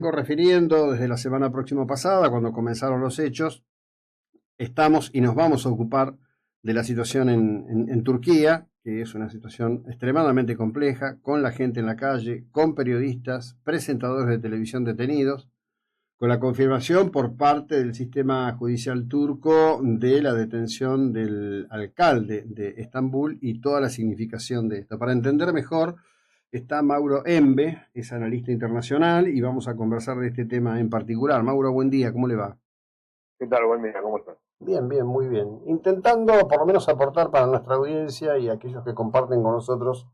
Vengo refiriendo desde la semana próxima pasada, cuando comenzaron los hechos, estamos y nos vamos a ocupar de la situación en Turquía, que es una situación extremadamente compleja, con la gente en la calle, con periodistas, presentadores de televisión detenidos, con la confirmación por parte del sistema judicial turco de la detención del alcalde de Estambul y toda la significación de esto. Para entender mejor, está Mauro Embe, es analista internacional, y vamos a conversar de este tema en particular. Mauro, buen día, ¿cómo le va? ¿Qué tal? Buen día, ¿cómo estás? Bien, bien, muy bien. Intentando por lo menos aportar para nuestra audiencia y aquellos que comparten con nosotros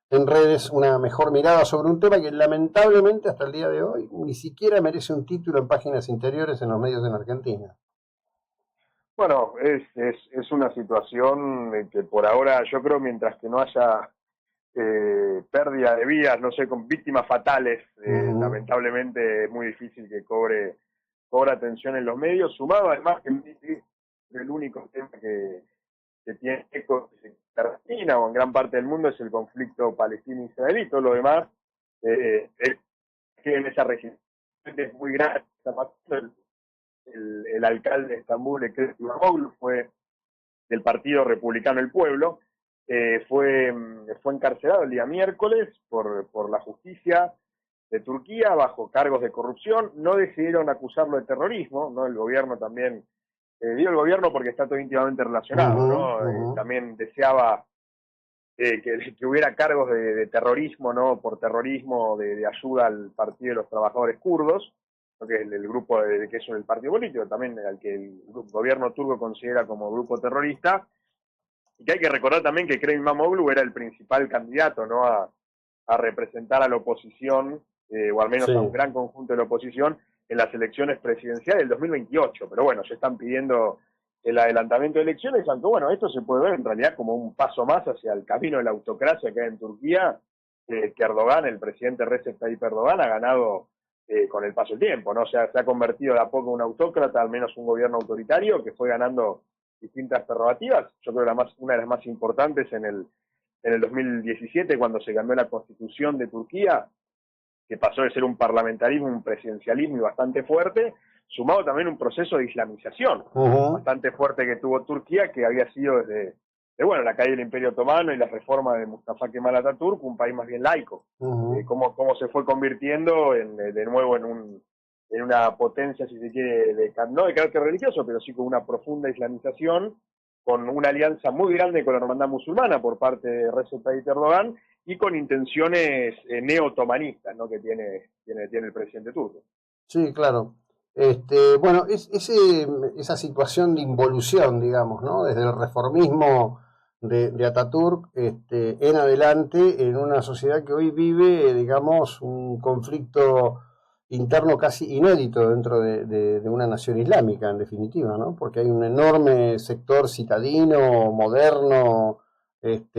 en redes una mejor mirada sobre un tema que lamentablemente hasta el día de hoy ni siquiera merece un título en páginas interiores en los medios en Argentina. Bueno, es una situación que por ahora yo creo mientras que no haya pérdida de vidas, no sé, con víctimas fatales, lamentablemente es muy difícil que cobre atención en los medios, sumado además que el único tema que tiene eco en Argentina o en gran parte del mundo es el conflicto palestino-israelí, todo lo demás es que en esa región es muy grande, está pasando el alcalde de Estambul, Ekrem İmamoğlu, fue del Partido Republicano El Pueblo, fue encarcelado el día miércoles por la justicia de Turquía bajo cargos de corrupción. No decidieron acusarlo de terrorismo, ¿no? El gobierno también, digo el gobierno porque está todo íntimamente relacionado, ¿no? También deseaba que hubiera cargos de terrorismo, ¿no? Por terrorismo de ayuda al Partido de los Trabajadores Kurdos, que es el grupo que es el partido político, también al que el gobierno turco considera como grupo terrorista, y que hay que recordar también que Ekrem İmamoğlu era el principal candidato, ¿no? a representar a la oposición, o al menos Sí. a un gran conjunto de la oposición, en las elecciones presidenciales del 2028. Pero bueno, ya están pidiendo el adelantamiento de elecciones, aunque bueno, esto se puede ver en realidad como un paso más hacia el camino de la autocracia que hay en Turquía, que Erdogan, el presidente Recep Tayyip Erdogan, ha ganado con el paso del tiempo, ¿no? O sea, se ha convertido de a poco en un autócrata, al menos un gobierno autoritario, que fue ganando distintas prerrogativas. Yo creo que una de las más importantes en el 2017, cuando se cambió la constitución de Turquía, que pasó de ser un parlamentarismo, un presidencialismo y bastante fuerte, sumado también un proceso de islamización bastante fuerte que tuvo Turquía, que había sido desde bueno, la caída del Imperio Otomano y la reforma de Mustafa Kemal Atatürk, un país más bien laico. Cómo se fue convirtiendo de nuevo en una potencia, si se quiere, no de carácter religioso, pero sí con una profunda islamización, con una alianza muy grande con la hermandad musulmana por parte de Recep Tayyip Erdogan y con intenciones neo-otomanistas, ¿no? que tiene el presidente turco. Sí, claro. Bueno, esa situación de involución, digamos, ¿no? Desde el reformismo de Ataturk en adelante, en una sociedad que hoy vive, digamos, un conflicto interno casi inédito dentro de una nación islámica, en definitiva, ¿no? Porque hay un enorme sector citadino, moderno,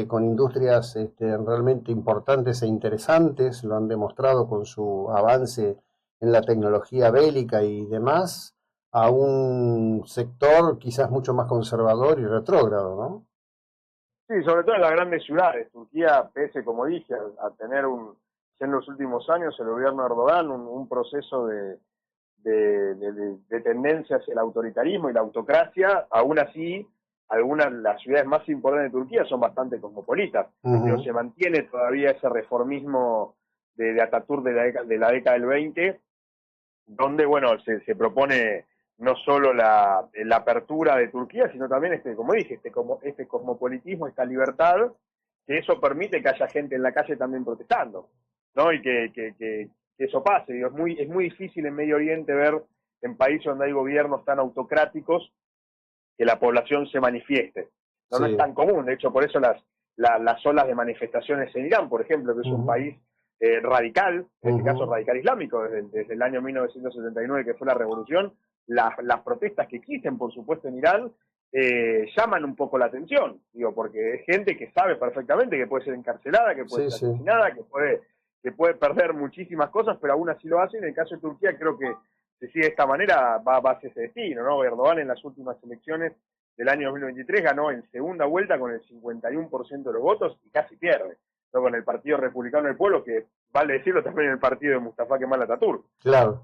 con industrias realmente importantes e interesantes, lo han demostrado con su avance en la tecnología bélica y demás, a un sector quizás mucho más conservador y retrógrado, ¿no? Sí, sobre todo en las grandes ciudades. Turquía, pese, como dije, a tener en los últimos años el gobierno de Erdogan un proceso de tendencia hacia el autoritarismo y la autocracia, aún así, algunas de las ciudades más importantes de Turquía son bastante cosmopolitas. Pero se mantiene todavía ese reformismo de Atatürk de la década del 20, donde, bueno, se propone no solo la apertura de Turquía, sino también, como dije, este cosmopolitismo, esta libertad, que eso permite que haya gente en la calle también protestando, ¿no? Y que eso pase. Digo, es muy difícil en Medio Oriente ver en países donde hay gobiernos tan autocráticos que la población se manifieste. No, no es tan común, de hecho, por eso las olas de manifestaciones en Irán, por ejemplo, que es un país radical, en este caso radical islámico, desde el año 1979 que fue la revolución, las protestas que existen, por supuesto, en Irán, llaman un poco la atención, digo, porque es gente que sabe perfectamente que puede ser encarcelada, que puede ser asesinada, que puede perder muchísimas cosas, pero aún así lo hace. En el caso de Turquía creo que si sigue de esta manera va hacia ese destino, ¿no? Erdogan en las últimas elecciones del año 2023 ganó en segunda vuelta con el 51% de los votos y casi pierde. ¿no? Con el Partido Republicano del Pueblo, que vale decirlo también el partido de Mustafa Kemal Atatürk. Claro,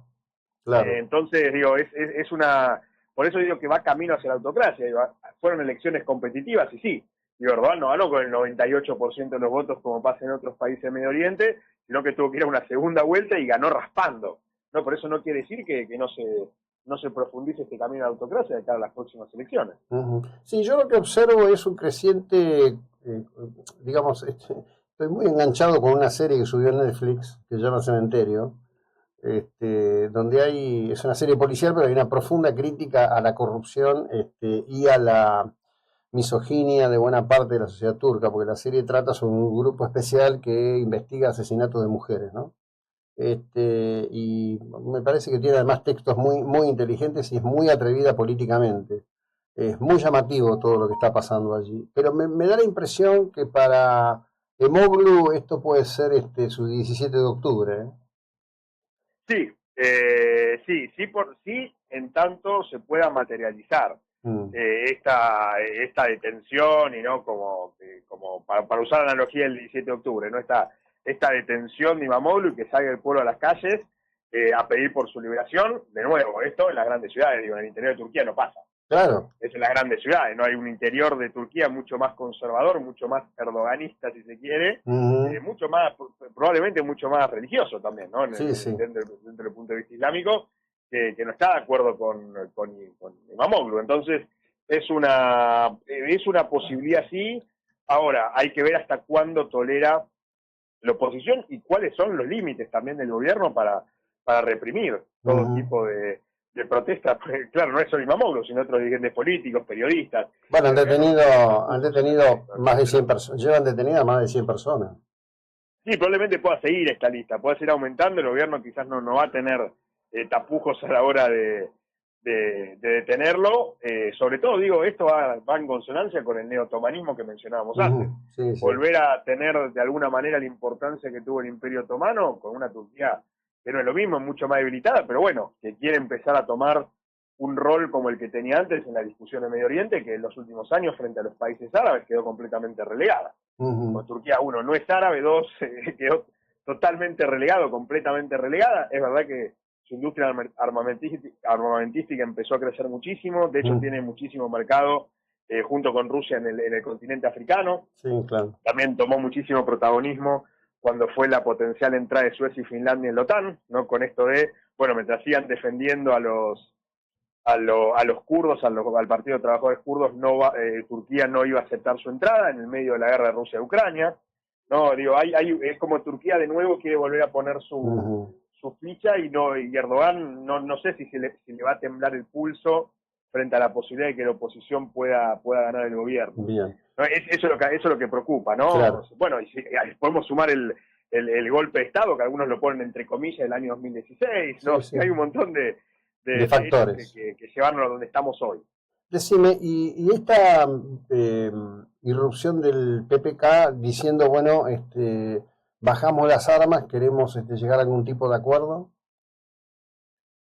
claro. Entonces, digo, es una... Por eso digo que va camino hacia la autocracia. Digo, fueron elecciones competitivas y sí, digo, Erdogan no ganó con el 98% de los votos como pasa en otros países de Medio Oriente, sino que tuvo que ir a una segunda vuelta y ganó raspando. No, por eso no quiere decir que no se profundice este camino de la autocracia de cara a las próximas elecciones. Sí, yo lo que observo es un creciente, digamos, estoy muy enganchado con una serie que subió en Netflix que se llama Cementerio, donde es una serie policial, pero hay una profunda crítica a la corrupción y a la misoginia de buena parte de la sociedad turca, porque la serie trata sobre un grupo especial que investiga asesinatos de mujeres, ¿no? Y me parece que tiene además textos muy, muy inteligentes y es muy atrevida políticamente. Es muy llamativo todo lo que está pasando allí. Pero me da la impresión que para Emoglu esto puede ser su 17 de octubre. Sí, sí, en tanto se pueda materializar esta detención y no como para usar la analogía del 17 de octubre, ¿no? Esta detención de Imamoglu y que salga el pueblo a las calles a pedir por su liberación. De nuevo, esto en las grandes ciudades, digo, en el interior de Turquía no pasa. Claro. Es en las grandes ciudades, no hay un interior de Turquía mucho más conservador, mucho más erdoganista, si se quiere, mucho más, probablemente mucho más religioso también, ¿no? Sí, sí. Dentro del punto de vista islámico, que no está de acuerdo con Imamoglu. Entonces, es una posibilidad sí. Ahora, hay que ver hasta cuándo tolera la oposición y cuáles son los límites también del gobierno para reprimir todo tipo de protesta. Pues, claro, no es solo Imamoglu, sino otros dirigentes políticos, periodistas. Bueno, han detenido más de 100 personas, llevan detenidas más de 100 personas. Sí, probablemente pueda seguir esta lista, pueda seguir aumentando, el gobierno quizás no va a tener tapujos a la hora de detenerlo, sobre todo, digo, esto va en consonancia con el neotomanismo que mencionábamos antes. Sí, sí. Volver a tener de alguna manera la importancia que tuvo el Imperio Otomano con una Turquía que no es lo mismo, es mucho más debilitada, pero bueno, que quiere empezar a tomar un rol como el que tenía antes en la discusión de Medio Oriente, que en los últimos años frente a los países árabes quedó completamente relegada. Con Turquía, uno, no es árabe, dos, quedó totalmente relegado, completamente relegada. Es verdad que su industria armamentística empezó a crecer muchísimo, de hecho tiene muchísimo mercado junto con Rusia en el continente africano. Sí, claro. También tomó muchísimo protagonismo cuando fue la potencial entrada de Suecia y Finlandia en la OTAN, ¿no? Con esto de, bueno, mientras sigan defendiendo a los kurdos, al Partido de Trabajadores Kurdos, Turquía no iba a aceptar su entrada en el medio de la guerra de Rusia y Ucrania. No, digo, es como Turquía de nuevo quiere volver a poner su ficha y Erdogan no sé si le va a temblar el pulso frente a la posibilidad de que la oposición pueda ganar el gobierno. Bien. ¿No? Eso es lo que preocupa, ¿no? Claro. Bueno, y si podemos sumar el golpe de Estado, que algunos lo ponen entre comillas, del año 2016, ¿no? Sí. Hay un montón de factores que llevarnos a donde estamos hoy. Decime, y esta irrupción del PPK diciendo, bueno, bajamos las armas, queremos llegar a algún tipo de acuerdo?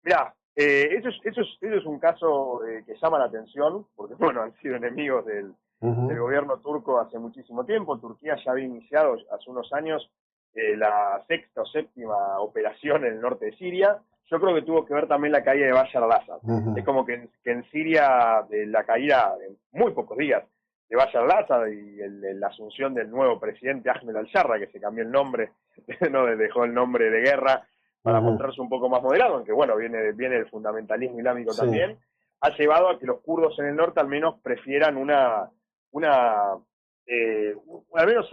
Mirá, eso es un caso que llama la atención, porque bueno, han sido enemigos del gobierno turco hace muchísimo tiempo. Turquía ya había iniciado hace unos años la sexta o séptima operación en el norte de Siria. Yo creo que tuvo que ver también la caída de Bashar al-Assad. Es como que en Siria, de la caída en muy pocos días de Bashar al-Assad y la asunción del nuevo presidente Ahmed al-Sharra, que se cambió el nombre, no dejó el nombre de guerra para mostrarse un poco más moderado, aunque bueno, viene el fundamentalismo islámico también, ha llevado a que los kurdos en el norte al menos prefieran al menos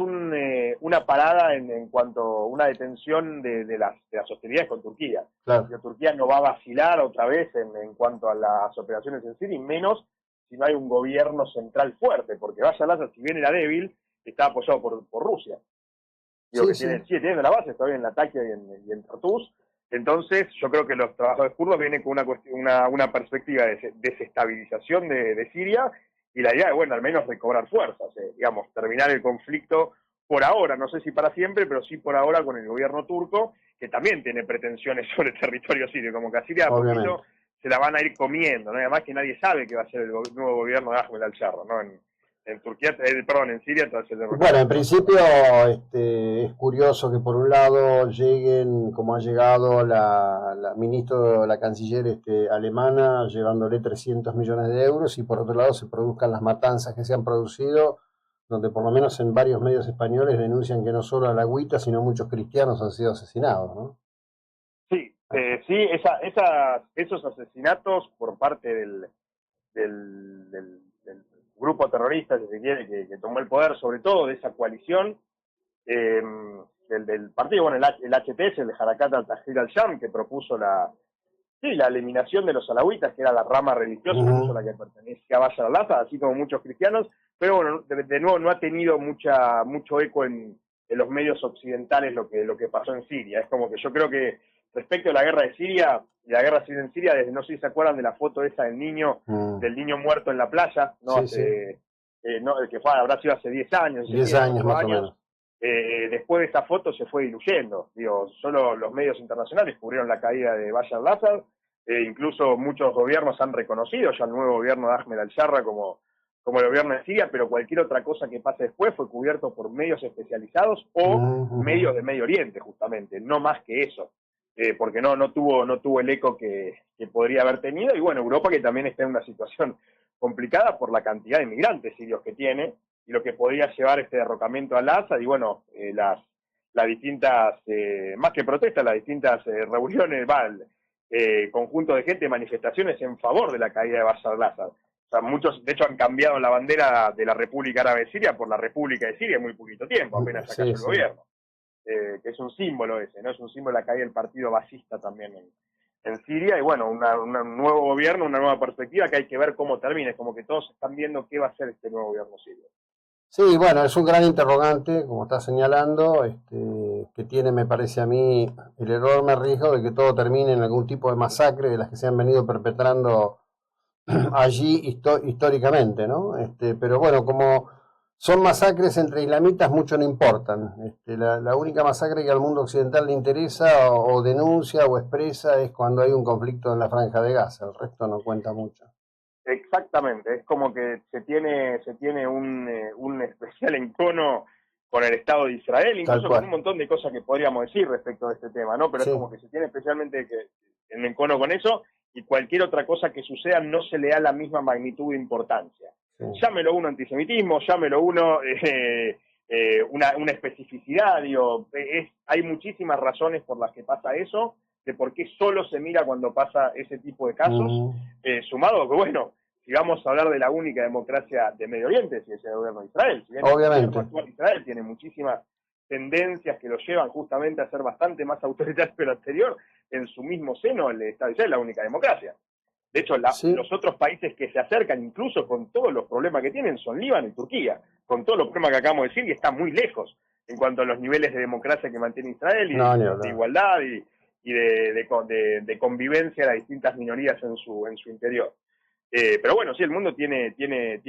una parada en cuanto a una detención de las hostilidades con Turquía. Claro. Que Turquía no va a vacilar otra vez en cuanto a las operaciones en Siria, y menos si no hay un gobierno central fuerte, porque Bashar al-Assad, si bien era débil, está apoyado por Rusia. Digo, sigue teniendo la base todavía en Latakia y en Tartus. Entonces, yo creo que los trabajadores kurdos vienen con una perspectiva de desestabilización de Siria, y la idea de, bueno, al menos recobrar fuerzas, digamos, terminar el conflicto por ahora, no sé si para siempre, pero sí por ahora con el gobierno turco, que también tiene pretensiones sobre el territorio sirio, como que a Siria a poquito se la van a ir comiendo, ¿no? Y además que nadie sabe qué va a ser el nuevo gobierno de Ahmed al-Sharra, ¿no? En Turquía, perdón, en Siria tras el derrocamiento. Bueno, en principio es curioso que por un lado lleguen, como ha llegado la canciller alemana, llevándole 300 millones de euros, y por otro lado se produzcan las matanzas que se han producido, donde por lo menos en varios medios españoles denuncian que no solo Alagüita, sino muchos cristianos han sido asesinados, ¿no? Sí, sí, esos asesinatos por parte del grupo terrorista, si se quiere, que tomó el poder, sobre todo de esa coalición, del partido, bueno, el HTS, el Harakat al-Tahrir al-Sham, que propuso la eliminación de los alawitas, que era la rama religiosa, incluso la que pertenecía a Bashar al-Assad, así como muchos cristianos, pero bueno, de nuevo no ha tenido mucho eco en los medios occidentales lo que pasó en Siria. Es como que yo creo que respecto a la guerra de Siria, y la guerra civil en Siria, desde no sé si se acuerdan de la foto esa del niño muerto en la playa, ¿no? Sí, Que habrá sido hace 10 años. 10 años más o menos. Después de esa foto se fue diluyendo. Digo, solo los medios internacionales cubrieron la caída de Bashar al-Assad. Incluso muchos gobiernos han reconocido ya el nuevo gobierno de Ahmed al-Sharra como el gobierno de Siria, pero cualquier otra cosa que pase después fue cubierto por medios especializados o medios de Medio Oriente, justamente, no más que eso. Porque no tuvo el eco que podría haber tenido. Y bueno, Europa, que también está en una situación complicada por la cantidad de migrantes sirios que tiene y lo que podría llevar este derrocamiento al Assad. Y bueno, las distintas, más que protestas, las distintas reuniones, conjunto de gente, manifestaciones en favor de la caída de Bashar al-Assad. O sea, muchos, de hecho, han cambiado la bandera de la República Árabe de Siria por la República de Siria en muy poquito tiempo, apenas se cayó el gobierno. Que es un símbolo ese, ¿no? Es un símbolo de la caída del partido basista también en Siria. Y bueno, un nuevo gobierno, una nueva perspectiva que hay que ver cómo termina. Es como que todos están viendo qué va a ser este nuevo gobierno sirio. Sí, bueno, es un gran interrogante, como está señalando, que tiene, me parece a mí, el enorme riesgo de que todo termine en algún tipo de masacre de las que se han venido perpetrando allí históricamente, ¿no? Pero bueno, como son masacres entre islamitas, mucho no importan. La única masacre que al mundo occidental le interesa o denuncia o expresa es cuando hay un conflicto en la Franja de Gaza, el resto no cuenta mucho. Exactamente, es como que se tiene un especial encono con el Estado de Israel, incluso con un montón de cosas que podríamos decir respecto a este tema, ¿no? Pero sí, es como que se tiene especialmente en encono con eso, y cualquier otra cosa que suceda no se le da la misma magnitud de importancia. Sí. Llámelo uno antisemitismo, llámelo uno una especificidad, digo, hay muchísimas razones por las que pasa eso, de por qué solo se mira cuando pasa ese tipo de casos, sumado que, bueno, si vamos a hablar de la única democracia de Medio Oriente, si es el gobierno de Israel, si bien obviamente el gobierno actual de Israel tiene muchísimas tendencias que lo llevan justamente a ser bastante más autoritario que lo anterior, en su mismo seno el Estado de Israel es la única democracia. De hecho, los otros países que se acercan, incluso con todos los problemas que tienen, son Líbano y Turquía, con todos los problemas que acabamos de decir, y están muy lejos en cuanto a los niveles de democracia que mantiene Israel y de igualdad y de convivencia de las distintas minorías en su interior. Pero bueno, sí, el mundo tiene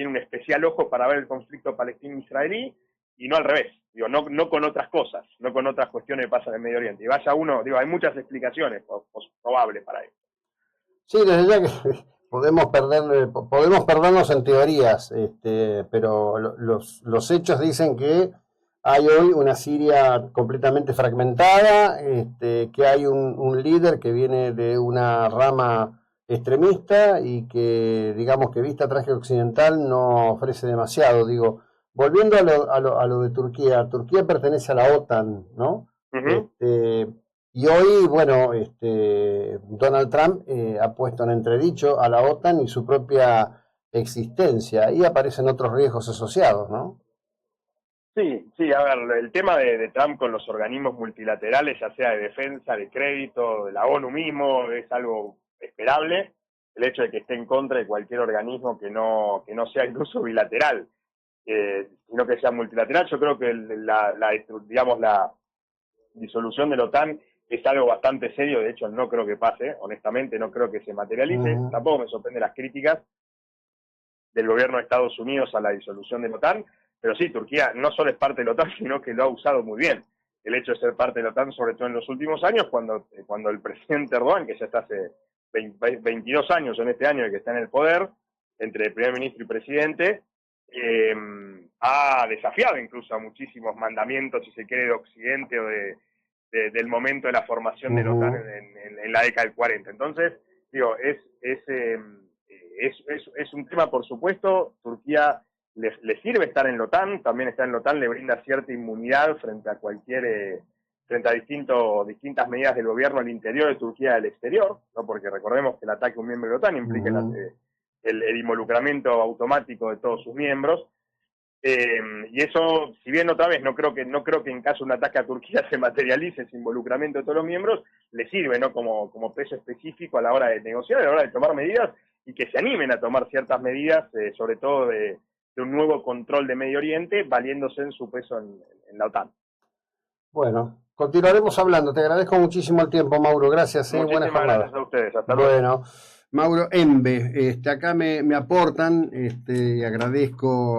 un especial ojo para ver el conflicto palestino-israelí y no al revés, digo, no con otras cosas, no con otras cuestiones que pasan en Medio Oriente. Y vaya uno, digo, hay muchas explicaciones probables para eso. Sí, desde ya que podemos perdernos en teorías, pero los hechos dicen que hay hoy una Siria completamente fragmentada, que hay un líder que viene de una rama extremista y que, digamos, que vista traje occidental no ofrece demasiado. Digo, volviendo a lo de Turquía, Turquía pertenece a la OTAN, ¿no? Y hoy, bueno, Donald Trump ha puesto en entredicho a la OTAN y su propia existencia. Ahí aparecen otros riesgos asociados, ¿no? Sí, a ver, el tema de Trump con los organismos multilaterales, ya sea de defensa, de crédito, de la ONU mismo, es algo esperable. El hecho de que esté en contra de cualquier organismo que no sea incluso bilateral, sino que sea multilateral, yo creo que la disolución de la OTAN es algo bastante serio. De hecho no creo que pase, honestamente no creo que se materialice. Tampoco me sorprende las críticas del gobierno de Estados Unidos a la disolución de la OTAN, pero sí, Turquía no solo es parte de la OTAN, sino que lo ha usado muy bien. El hecho de ser parte de la OTAN, sobre todo en los últimos años, cuando el presidente Erdogan, que ya está hace 22 años en este año que está en el poder, entre primer ministro y presidente, ha desafiado incluso a muchísimos mandamientos, si se quiere, de Occidente o del momento de la formación de la OTAN en la década del 40. Entonces, digo, es un tema, por supuesto. Turquía le sirve estar en la OTAN, también estar en la OTAN le brinda cierta inmunidad frente a distintas medidas del gobierno al interior de Turquía y al exterior, ¿no? Porque recordemos que el ataque a un miembro de la OTAN implica el involucramiento automático de todos sus miembros. Y eso, si bien otra vez no creo que en caso de un ataque a Turquía se materialice ese involucramiento de todos los miembros, le sirve, ¿no? como peso específico a la hora de negociar, a la hora de tomar medidas, y que se animen a tomar ciertas medidas, sobre todo de un nuevo control de Medio Oriente, valiéndose en su peso en la OTAN. Bueno, continuaremos hablando. Te agradezco muchísimo el tiempo, Mauro. Gracias. Buenas jornadas. Gracias a ustedes. Hasta luego. Bueno, Mauro Embe, acá me aportan, agradezco